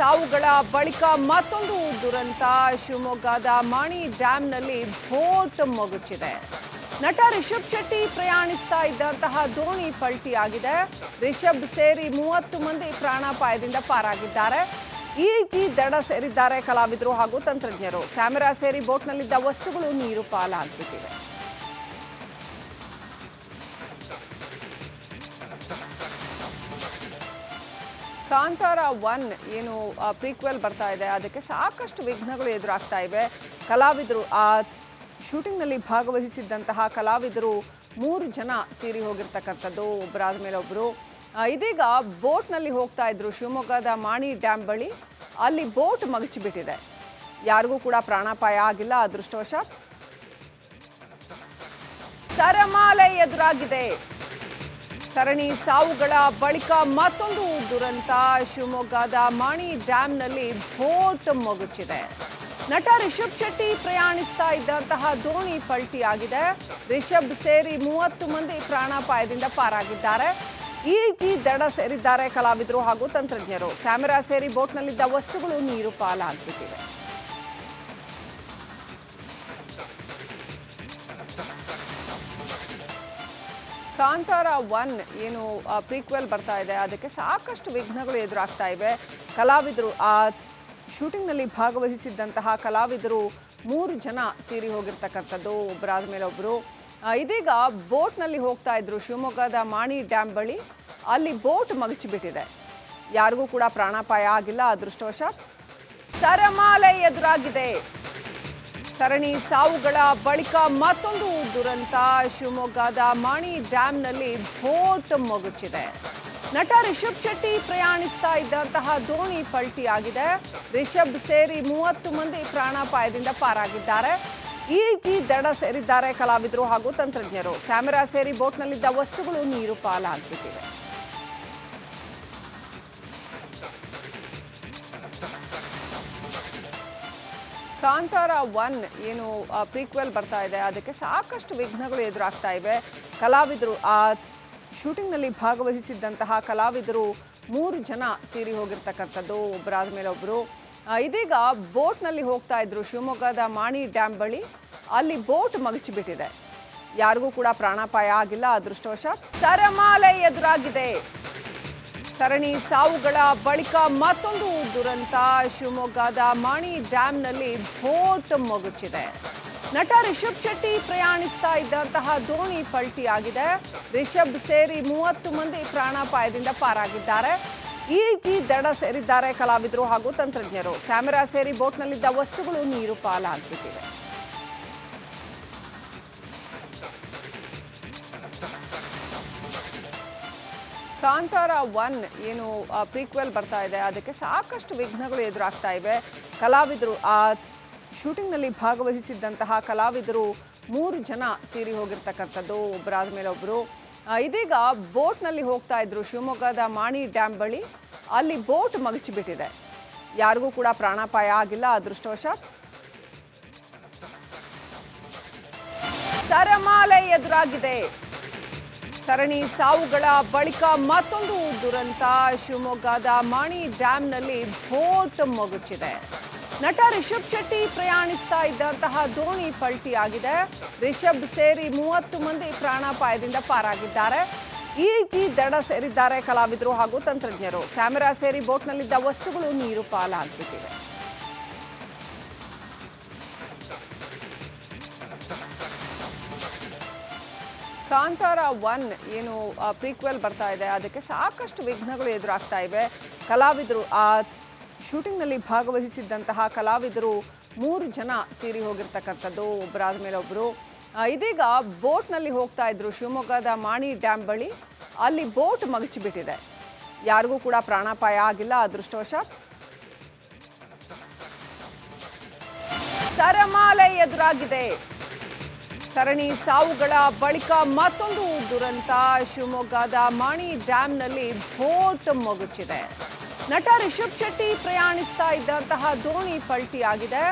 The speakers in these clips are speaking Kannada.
ಸಾವುಗಳ ಬಳಿಕ ಮತ್ತೊಂದು ದುರಂತ. ಶಿವಮೊಗ್ಗದ ಮಾಣಿ ಡ್ಯಾಂನಲ್ಲಿ ಬೋಟ್ ಮಗುಚಿದೆ. ನಟ ರಿಷಬ್ ಶೆಟ್ಟಿ ಪ್ರಯಾಣಿಸ್ತಾ ಇದ್ದಂತಹ ದೋಣಿ ಪಲ್ಟಿಯಾಗಿದೆ. ರಿಷಬ್ ಸೇರಿ 30 ಮಂದಿ ಪ್ರಾಣಾಪಾಯದಿಂದ ಪಾರಾಗಿದ್ದಾರೆ. ಈಜಿ ದಡ ಸೇರಿದ್ದಾರೆ ಕಲಾವಿದರು ಹಾಗೂ ತಂತ್ರಜ್ಞರು. ಕ್ಯಾಮೆರಾ ಸೇರಿ ಬೋಟ್ನಲ್ಲಿದ್ದ ವಸ್ತುಗಳು ನೀರು ಪಾಲಾಗ್ಬಿಟ್ಟಿವೆ. ಕಾಂತಾರ 1 ಏನು ಪ್ರೀಕ್ವೆಲ್ ಬರ್ತಾ ಇದೆ, ಅದಕ್ಕೆ ಸಾಕಷ್ಟು ವಿಘ್ನಗಳು ಎದುರಾಗ್ತಾ ಇವೆ. ಕಲಾವಿದರು ಆ ಶೂಟಿಂಗ್ನಲ್ಲಿ ಭಾಗವಹಿಸಿದ್ದಂತಹ ಕಲಾವಿದರು 3 ಜನ ತೀರಿ ಹೋಗಿರ್ತಕ್ಕಂಥದ್ದು, ಒಬ್ಬರಾದ ಮೇಲೆ ಒಬ್ಬರು. ಇದೀಗ ಬೋಟ್ನಲ್ಲಿ ಹೋಗ್ತಾ ಇದ್ರು ಶಿವಮೊಗ್ಗದ ಮಾಣಿ ಡ್ಯಾಮ್ ಬಳಿ. ಅಲ್ಲಿ ಬೋಟ್ ಮಗಚಿಬಿಟ್ಟಿದೆ. ಯಾರಿಗೂ ಕೂಡ ಪ್ರಾಣಾಪಾಯ ಆಗಿಲ್ಲ ಅದೃಷ್ಟವಶಾತ್. ಸರಮಾಲೆ ಎದುರಾಗಿದೆ. ಸರಣಿ ಸಾವುಗಳ ಬಳಿಕ ಮತ್ತೊಂದು ದುರಂತ. ಶಿವಮೊಗ್ಗದ ಮಾಣಿ ಡ್ಯಾಂನಲ್ಲಿ ಬೋಟ್ ಮಗುಚಿದೆ. ನಟ ರಿಷಬ್ ಶೆಟ್ಟಿ ಪ್ರಯಾಣಿಸ್ತಾ ಇದ್ದಂತಹ ದೋಣಿ ಪಲ್ಟಿಯಾಗಿದೆ. ರಿಷಬ್ ಸೇರಿ 30 ಮಂದಿ ಪ್ರಾಣಾಪಾಯದಿಂದ ಪಾರಾಗಿದ್ದಾರೆ. ಈಜಿ ದಡ ಸೇರಿದ್ದಾರೆ ಕಲಾವಿದರು ಹಾಗೂ ತಂತ್ರಜ್ಞರು. ಕ್ಯಾಮೆರಾ ಸೇರಿ ಬೋಟ್ನಲ್ಲಿದ್ದ ವಸ್ತುಗಳು ನೀರು ಪಾಲಾಗ್ಬಿಟ್ಟಿವೆ. ಕಾಂತಾರ 1 ಏನು ಪ್ರೀಕ್ವೆಲ್ ಬರ್ತಾ ಇದೆ, ಅದಕ್ಕೆ ಸಾಕಷ್ಟು ವಿಘ್ನಗಳು ಎದುರಾಗ್ತಾ ಇವೆ. ಕಲಾವಿದರು ಆ ಶೂಟಿಂಗ್ನಲ್ಲಿ ಭಾಗವಹಿಸಿದ್ದಂತಹ ಕಲಾವಿದರು 3 ಜನ ತೀರಿ ಹೋಗಿರ್ತಕ್ಕಂಥದ್ದು, ಒಬ್ಬರಾದ ಮೇಲೆ ಒಬ್ಬರು. ಇದೀಗ ಬೋಟ್ನಲ್ಲಿ ಹೋಗ್ತಾ ಇದ್ರು ಶಿವಮೊಗ್ಗದ ಮಾಣಿ ಡ್ಯಾಮ್ ಬಳಿ. ಅಲ್ಲಿ ಬೋಟ್ ಮಗಚಿಬಿಟ್ಟಿದೆ. ಯಾರಿಗೂ ಕೂಡ ಪ್ರಾಣಾಪಾಯ ಆಗಿಲ್ಲ ಅದೃಷ್ಟವಶಾತ್. ಸರಮಾಲೆ ಎದುರಾಗಿದೆ. ಸರಣಿ ಸಾವುಗಳ ಬಳಿಕ ಮತ್ತೊಂದು ದುರಂತ. ಶಿವಮೊಗ್ಗದ ಮಾಣಿ ಡ್ಯಾಂನಲ್ಲಿ ಬೋಟ್ ಮಗುಚಿದೆ. ನಟ ರಿಷಬ್ ಶೆಟ್ಟಿ ಪ್ರಯಾಣಿಸ್ತಾ ಇದ್ದಂತಹ ದೋಣಿ ಪಲ್ಟಿಯಾಗಿದೆ. ರಿಷಬ್ ಸೇರಿ 30 ಮಂದಿ ಪ್ರಾಣಾಪಾಯದಿಂದ ಪಾರಾಗಿದ್ದಾರೆ. ಈಜಿ ದಡ ಸೇರಿದ್ದಾರೆ ಕಲಾವಿದರು ಹಾಗೂ ತಂತ್ರಜ್ಞರು. ಕ್ಯಾಮೆರಾ ಸೇರಿ ಬೋಟ್ನಲ್ಲಿದ್ದ ವಸ್ತುಗಳು ನೀರು ಪಾಲಾಗ್ಬಿಟ್ಟಿವೆ. ಕಾಂತಾರ 1 ಏನು ಪ್ರೀಕ್ವೆಲ್ ಬರ್ತಾ ಇದೆ, ಅದಕ್ಕೆ ಸಾಕಷ್ಟು ವಿಘ್ನಗಳು ಎದುರಾಗ್ತಾ ಇವೆ. ಕಲಾವಿದರು ಆ ಶೂಟಿಂಗ್ನಲ್ಲಿ ಭಾಗವಹಿಸಿದ್ದಂತಹ ಕಲಾವಿದರು 3 ಜನ ತೀರಿ ಹೋಗಿರ್ತಕ್ಕಂಥದ್ದು, ಒಬ್ಬರಾದ ಮೇಲೆ ಒಬ್ಬರು. ಇದೀಗ ಬೋಟ್ನಲ್ಲಿ ಹೋಗ್ತಾ ಇದ್ರು ಶಿವಮೊಗ್ಗದ ಮಾಣಿ ಡ್ಯಾಮ್ ಬಳಿ. ಅಲ್ಲಿ ಬೋಟ್ ಮಗಚಿಬಿಟ್ಟಿದೆ. ಯಾರಿಗೂ ಕೂಡ ಪ್ರಾಣಾಪಾಯ ಆಗಿಲ್ಲ ಅದೃಷ್ಟವಶಾತ್. ಸರಮಾಲೆ ಎದುರಾಗಿದೆ. ಸರಣಿ ಸಾವುಗಳ ಬಳಿಕ ಮತ್ತೊಂದು ದುರಂತ. ಶಿವಮೊಗ್ಗದ ಮಾಣಿ ಡ್ಯಾಂನಲ್ಲಿ ಬೋಟ್ ಮಗುಚಿದೆ. ನಟ ರಿಷಬ್ ಶೆಟ್ಟಿ ಪ್ರಯಾಣಿಸ್ತಾ ಇದ್ದಂತಹ ದೋಣಿ ಪಲ್ಟಿಯಾಗಿದೆ. ರಿಷಬ್ ಸೇರಿ 30 ಮಂದಿ ಪ್ರಾಣಾಪಾಯದಿಂದ ಪಾರಾಗಿದ್ದಾರೆ. ಈಜಿ ದಡ ಸೇರಿದ್ದಾರೆ ಕಲಾವಿದರು ಹಾಗೂ ತಂತ್ರಜ್ಞರು. ಕ್ಯಾಮೆರಾ ಸೇರಿ ಬೋಟ್ನಲ್ಲಿದ್ದ ವಸ್ತುಗಳು ನೀರು ಪಾಲಾಗ್ಬಿಟ್ಟಿವೆ. ಕಾಂತಾರ 1 ಏನು ಪ್ರೀಕ್ವೆಲ್ ಬರ್ತಾ ಇದೆ, ಅದಕ್ಕೆ ಸಾಕಷ್ಟು ವಿಘ್ನಗಳು ಎದುರಾಗ್ತಾ ಇವೆ. ಕಲಾವಿದರು ಆ ಶೂಟಿಂಗ್ನಲ್ಲಿ ಭಾಗವಹಿಸಿದ್ದಂತಹ ಕಲಾವಿದರು 3 ಜನ ತೀರಿ ಹೋಗಿರ್ತಕ್ಕಂಥದ್ದು, ಒಬ್ಬರಾದ ಮೇಲೆ ಒಬ್ಬರು. ಇದೀಗ ಬೋಟ್ನಲ್ಲಿ ಹೋಗ್ತಾ ಇದ್ರು ಶಿವಮೊಗ್ಗದ ಮಾಣಿ ಡ್ಯಾಮ್ ಬಳಿ. ಅಲ್ಲಿ ಬೋಟ್ ಮಗಚಿಬಿಟ್ಟಿದೆ. ಯಾರಿಗೂ ಕೂಡ ಪ್ರಾಣಾಪಾಯ ಆಗಿಲ್ಲ ಅದೃಷ್ಟವಶಾತ್. ಸರಮಾಲೆ ಎದುರಾಗಿದೆ. ಸರಣಿ ಸಾವುಗಳ ಬಳಿಕ ಮತ್ತೊಂದು ದುರಂತ. ಶಿವಮೊಗ್ಗದ ಮಾಣಿ ಡ್ಯಾಂನಲ್ಲಿ ಬೋಟ್ ಮಗುಚಿದೆ. ನಟ ರಿಷಬ್ ಶೆಟ್ಟಿ ಪ್ರಯಾಣಿಸ್ತಾ ಇದ್ದಂತಹ ದೋಣಿ ಪಲ್ಟಿಯಾಗಿದೆ. ರಿಷಬ್ ಸೇರಿ 30 ಮಂದಿ ಪ್ರಾಣಾಪಾಯದಿಂದ ಪಾರಾಗಿದ್ದಾರೆ. ಈಜಿ ದಡ ಸೇರಿದ್ದಾರೆ ಕಲಾವಿದರು ಹಾಗೂ ತಂತ್ರಜ್ಞರು. ಕ್ಯಾಮೆರಾ ಸೇರಿ ಬೋಟ್ನಲ್ಲಿದ್ದ ವಸ್ತುಗಳು ನೀರು ಪಾಲಾಗ್ಬಿಟ್ಟಿವೆ. ಕಾಂತಾರ 1 ಏನು ಪ್ರೀಕ್ವೆಲ್ ಬರ್ತಾ ಇದೆ, ಅದಕ್ಕೆ ಸಾಕಷ್ಟು ವಿಘ್ನಗಳು ಎದುರಾಗ್ತಾ ಇವೆ. ಕಲಾವಿದರು ಆ ಶೂಟಿಂಗ್ನಲ್ಲಿ ಭಾಗವಹಿಸಿದ್ದಂತಹ ಕಲಾವಿದರು 3 ಜನ ತೀರಿ ಹೋಗಿರ್ತಕ್ಕಂಥದ್ದು, ಒಬ್ಬರಾದ ಮೇಲೆ ಒಬ್ಬರು. ಇದೀಗ ಬೋಟ್ನಲ್ಲಿ ಹೋಗ್ತಾ ಇದ್ರು ಶಿವಮೊಗ್ಗದ ಮಾಣಿ ಡ್ಯಾಮ್ ಬಳಿ. ಅಲ್ಲಿ ಬೋಟ್ ಮಗಚಿಬಿಟ್ಟಿದೆ. ಯಾರಿಗೂ ಕೂಡ ಪ್ರಾಣಾಪಾಯ ಆಗಿಲ್ಲ ಅದೃಷ್ಟವಶಾತ್. ಸರಮಾಲೆ ಎದುರಾಗಿದೆ. ಸರಣಿ ಸಾವುಗಳ ಬಳಿಕ ಮತ್ತೊಂದು ದುರಂತ. ಶಿವಮೊಗ್ಗದ ಮಾಣಿ ಡ್ಯಾಂನಲ್ಲಿ ಬೋಟ್ ಮಗುಚಿದೆ. ನಟ ರಿಷಬ್ ಶೆಟ್ಟಿ ಪ್ರಯಾಣಿಸ್ತಾ ಇದ್ದಂತಹ ದೋಣಿ ಪಲ್ಟಿಯಾಗಿದೆ.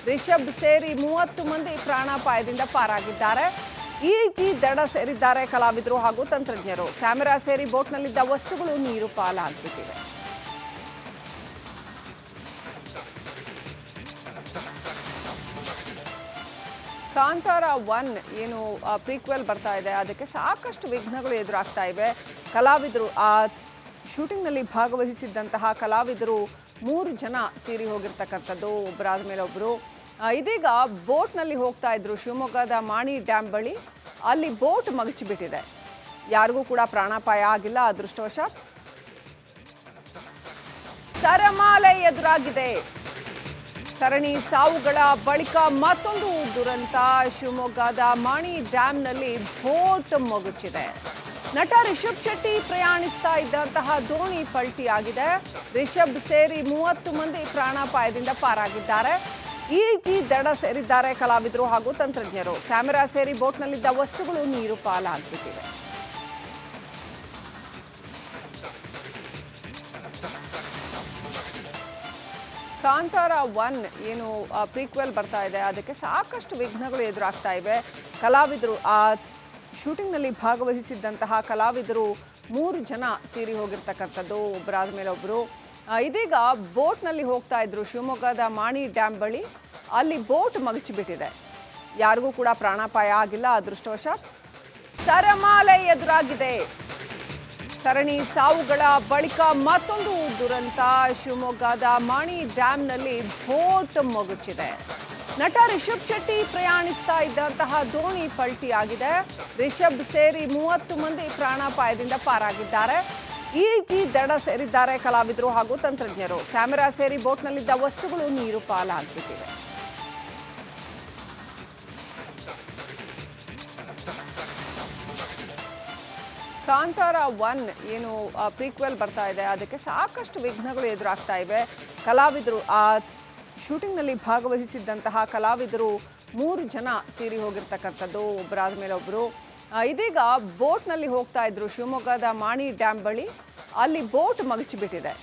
ರಿಷಬ್ ಸೇರಿ 30 ಮಂದಿ ಪ್ರಾಣಾಪಾಯದಿಂದ ಪಾರಾಗಿದ್ದಾರೆ. ಈಜಿ ದಡ ಸೇರಿದ್ದಾರೆ ಕಲಾವಿದರು ಹಾಗೂ ತಂತ್ರಜ್ಞರು. ಕ್ಯಾಮೆರಾ ಸೇರಿ ಬೋಟ್ನಲ್ಲಿದ್ದ ವಸ್ತುಗಳು ನೀರು ಪಾಲಾಗ್ಬಿಟ್ಟಿವೆ. ಕಾಂತಾರ ಒನ್ ಏನು ಪ್ರೀಕ್ವೆಲ್ ಬರ್ತಾ ಇದೆ, ಅದಕ್ಕೆ ಸಾಕಷ್ಟು ವಿಘ್ನಗಳು ಎದುರಾಗ್ತಾ ಇವೆ. ಕಲಾವಿದರು ಆ ಶೂಟಿಂಗ್ನಲ್ಲಿ ಭಾಗವಹಿಸಿದ್ದಂತಹ ಕಲಾವಿದರು 3 ಜನ ತೀರಿ ಹೋಗಿರ್ತಕ್ಕಂಥದ್ದು, ಒಬ್ಬರಾದ ಮೇಲೆ ಒಬ್ಬರು. ಇದೀಗ ಬೋಟ್ನಲ್ಲಿ ಹೋಗ್ತಾ ಇದ್ರು ಶಿವಮೊಗ್ಗದ ಮಾಣಿ ಡ್ಯಾಮ್ ಬಳಿ. ಅಲ್ಲಿ ಬೋಟ್ ಮಗಚಿಬಿಟ್ಟಿದೆ. ಯಾರಿಗೂ ಕೂಡ ಪ್ರಾಣಾಪಾಯ ಆಗಿಲ್ಲ ಅದೃಷ್ಟವಶಾತ್. ಸರಮಾಲೆ ಎದುರಾಗಿದೆ. ಸರಣಿ ಸಾವುಗಳ ಬಳಿಕ ಮತ್ತೊಂದು ದುರಂತ. ಶಿವಮೊಗ್ಗದ ಮಾಣಿ ಡ್ಯಾಂನಲ್ಲಿ ಬೋಟ್ ಮಗುಚಿದೆ. ನಟ ರಿಷಬ್ ಶೆಟ್ಟಿ ಪ್ರಯಾಣಿಸ್ತಾ ಇದ್ದಂತಹ ದೋಣಿ ಪಲ್ಟಿಯಾಗಿದೆ. ರಿಷಬ್ ಸೇರಿ 30 ಮಂದಿ ಪ್ರಾಣಾಪಾಯದಿಂದ ಪಾರಾಗಿದ್ದಾರೆ. ಈಜಿ ದಡ ಸೇರಿದ್ದಾರೆ ಕಲಾವಿದರು ಹಾಗೂ ತಂತ್ರಜ್ಞರು. ಕ್ಯಾಮೆರಾ ಸೇರಿ ಬೋಟ್ನಲ್ಲಿದ್ದ ವಸ್ತುಗಳು ನೀರು ಪಾಲಾಗ್ಬಿಟ್ಟಿವೆ. ಕಾಂತಾರ ಒನ್ ಏನು ಪ್ರೀಕ್ವೆಲ್ ಬರ್ತಾ ಇದೆ, ಅದಕ್ಕೆ ಸಾಕಷ್ಟು ವಿಘ್ನಗಳು ಎದುರಾಗ್ತಾ ಇವೆ. ಕಲಾವಿದರು ಆ ಶೂಟಿಂಗ್ನಲ್ಲಿ ಭಾಗವಹಿಸಿದ್ದಂತಹ ಕಲಾವಿದರು 3 ಜನ ತೀರಿ ಹೋಗಿರ್ತಕ್ಕಂಥದ್ದು, ಒಬ್ಬರಾದ ಮೇಲೆ ಒಬ್ಬರು. ಇದೀಗ ಬೋಟ್ನಲ್ಲಿ ಹೋಗ್ತಾ ಇದ್ರು ಶಿವಮೊಗ್ಗದ ಮಾಣಿ ಡ್ಯಾಮ್ ಬಳಿ. ಅಲ್ಲಿ ಬೋಟ್ ಮಗಚಿಬಿಟ್ಟಿದೆ. ಯಾರಿಗೂ ಕೂಡ ಪ್ರಾಣಾಪಾಯ ಆಗಿಲ್ಲ ಅದೃಷ್ಟವಶಾತ್. ಸರಮಾಲೆ ಎದುರಾಗಿದೆ. ಸರಣಿ ಸಾವುಗಳ ಬಳಿಕ ಮತ್ತೊಂದು ದುರಂತ. ಶಿವಮೊಗ್ಗದ ಮಾಣಿ ಡ್ಯಾಂನಲ್ಲಿ ಬೋಟ್ ಮಗುಚಿದೆ. ನಟ ರಿಷಬ್ ಶೆಟ್ಟಿ ಪ್ರಯಾಣಿಸ್ತಾ ಇದ್ದಂತಹ ದೋಣಿ ಪಲ್ಟಿಯಾಗಿದೆ. ರಿಷಬ್ ಸೇರಿ 30 ಮಂದಿ ಪ್ರಾಣಾಪಾಯದಿಂದ ಪಾರಾಗಿದ್ದಾರೆ. ಈಜಿ ದಡ ಸೇರಿದ್ದಾರೆ ಕಲಾವಿದರು ಹಾಗೂ ತಂತ್ರಜ್ಞರು. ಕ್ಯಾಮೆರಾ ಸೇರಿ ಬೋಟ್ನಲ್ಲಿದ್ದ ವಸ್ತುಗಳು ನೀರು ಪಾಲಾಗ್ಬಿಟ್ಟಿವೆ. ಕಾಂತಾರ ಒನ್ ಏನು ಪ್ರೀಕ್ವೆಲ್ ಬರ್ತಾ ಇದೆ, ಅದಕ್ಕೆ ಸಾಕಷ್ಟು ವಿಘ್ನಗಳು ಎದುರಾಗ್ತಾ ಇವೆ. ಕಲಾವಿದರು ಆ ಶೂಟಿಂಗ್ನಲ್ಲಿ ಭಾಗವಹಿಸಿದ್ದಂತಹ ಕಲಾವಿದರು 3 ಜನ ತೀರಿ ಹೋಗಿರ್ತಕ್ಕಂಥದ್ದು, ಒಬ್ಬರಾದ ಮೇಲೆ ಒಬ್ಬರು. ಇದೀಗ ಬೋಟ್ನಲ್ಲಿ ಹೋಗ್ತಾ ಇದ್ರು ಶಿವಮೊಗ್ಗದ ಮಾಣಿ ಡ್ಯಾಮ್ ಬಳಿ. ಅಲ್ಲಿ ಬೋಟ್ ಮಗಚಿಬಿಟ್ಟಿದೆ.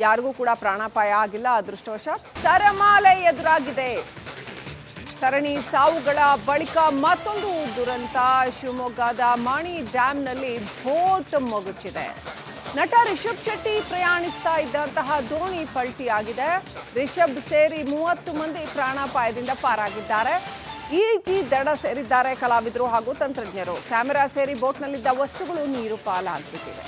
ಯಾರಿಗೂ ಕೂಡ ಪ್ರಾಣಾಪಾಯ ಆಗಿಲ್ಲ ಅದೃಷ್ಟವಶಾತ್. ಸರಮಾಲೆ ಎದುರಾಗಿದೆ. ಸರಣಿ ಸಾವುಗಳ ಬಳಿಕ ಮತ್ತೊಂದು ದುರಂತ. ಶಿವಮೊಗ್ಗದ ಮಾಣಿ ಡ್ಯಾಂನಲ್ಲಿ ಬೋಟ್ ಮಗುಚಿದೆ. ನಟ ರಿಷಬ್ ಶೆಟ್ಟಿ ಪ್ರಯಾಣಿಸ್ತಾ ಇದ್ದಂತಹ ದೋಣಿ ಪಲ್ಟಿಯಾಗಿದೆ. ರಿಷಬ್ ಸೇರಿ 30 ಮಂದಿ ಪ್ರಾಣಾಪಾಯದಿಂದ ಪಾರಾಗಿದ್ದಾರೆ. ಈಜಿ ದಡ ಸೇರಿದ್ದಾರೆ ಕಲಾವಿದರು ಹಾಗೂ ತಂತ್ರಜ್ಞರು. ಕ್ಯಾಮೆರಾ ಸೇರಿ ಬೋಟ್ನಲ್ಲಿದ್ದ ವಸ್ತುಗಳು ನೀರು ಪಾಲಾಗ್ಬಿಟ್ಟಿವೆ.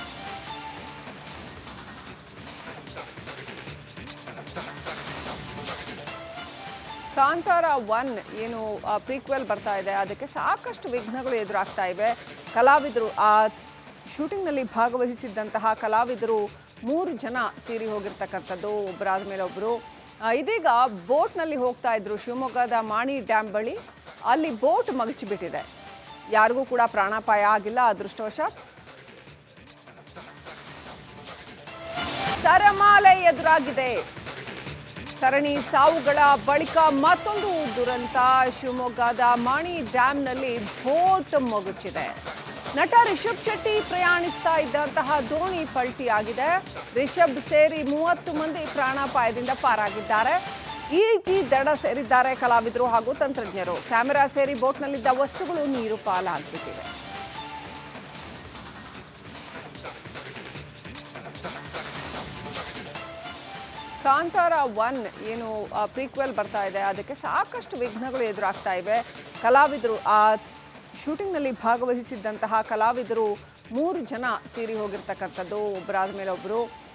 ಕಾಂತಾರ ಒನ್ ಏನು ಪ್ರೀಕ್ವೆಲ್ ಬರ್ತಾ ಇದೆ, ಅದಕ್ಕೆ ಸಾಕಷ್ಟು ವಿಘ್ನಗಳು ಎದುರಾಗ್ತಾ ಇವೆ. ಕಲಾವಿದರು ಆ ಶೂಟಿಂಗ್ನಲ್ಲಿ ಭಾಗವಹಿಸಿದ್ದಂತಹ ಕಲಾವಿದರು 3 ಜನ ತೀರಿ ಹೋಗಿರ್ತಕ್ಕಂಥದ್ದು, ಒಬ್ಬರಾದ ಮೇಲೆ ಒಬ್ಬರು. ಇದೀಗ ಬೋಟ್ನಲ್ಲಿ ಹೋಗ್ತಾ ಇದ್ರು ಶಿವಮೊಗ್ಗದ ಮಾಣಿ ಡ್ಯಾಮ್ ಬಳಿ. ಅಲ್ಲಿ ಬೋಟ್ ಮಗಚಿಬಿಟ್ಟಿದೆ. ಯಾರಿಗೂ ಕೂಡ ಪ್ರಾಣಾಪಾಯ ಆಗಿಲ್ಲ ಅದೃಷ್ಟವಶಾತ್. ಸರಮಾಲೆ ಎದುರಾಗಿದೆ. ಸರಣಿ ಸಾವುಗಳ ಬಳಿಕ ಮತ್ತೊಂದು ದುರಂತ. ಶಿವಮೊಗ್ಗದ ಮಾಣಿ ಡ್ಯಾಂನಲ್ಲಿ ಬೋಟ್ ಮಗುಚಿದೆ. ನಟ ರಿಷಬ್ ಶೆಟ್ಟಿ ಪ್ರಯಾಣಿಸ್ತಾ ಇದ್ದಂತಹ ದೋಣಿ ಪಲ್ಟಿಯಾಗಿದೆ. ರಿಷಬ್ ಸೇರಿ 30 ಮಂದಿ ಪ್ರಾಣಾಪಾಯದಿಂದ ಪಾರಾಗಿದ್ದಾರೆ. ಈಜಿ ದಡ ಸೇರಿದ್ದಾರೆ ಕಲಾವಿದರು ಹಾಗೂ ತಂತ್ರಜ್ಞರು. ಕ್ಯಾಮೆರಾ ಸೇರಿ ಬೋಟ್ನಲ್ಲಿದ್ದ ವಸ್ತುಗಳು ನೀರು ಪಾಲಾಗ್ಬಿಟ್ಟಿವೆ. ಕಾಂತಾರ ಒನ್ ಏನು ಪ್ರೀಕ್ವೆಲ್ ಬರ್ತಾ ಇದೆ, ಅದಕ್ಕೆ ಸಾಕಷ್ಟು ವಿಘ್ನಗಳು ಎದುರಾಗ್ತಾ ಇವೆ. ಕಲಾವಿದರು ಆ ಶೂಟಿಂಗ್ನಲ್ಲಿ ಭಾಗವಹಿಸಿದ್ದಂತಹ ಕಲಾವಿದರು 3 ಜನ ತೀರಿ ಹೋಗಿರ್ತಕ್ಕಂಥದ್ದು, ಒಬ್ಬರಾದ ಮೇಲೆ ಒಬ್ಬರು.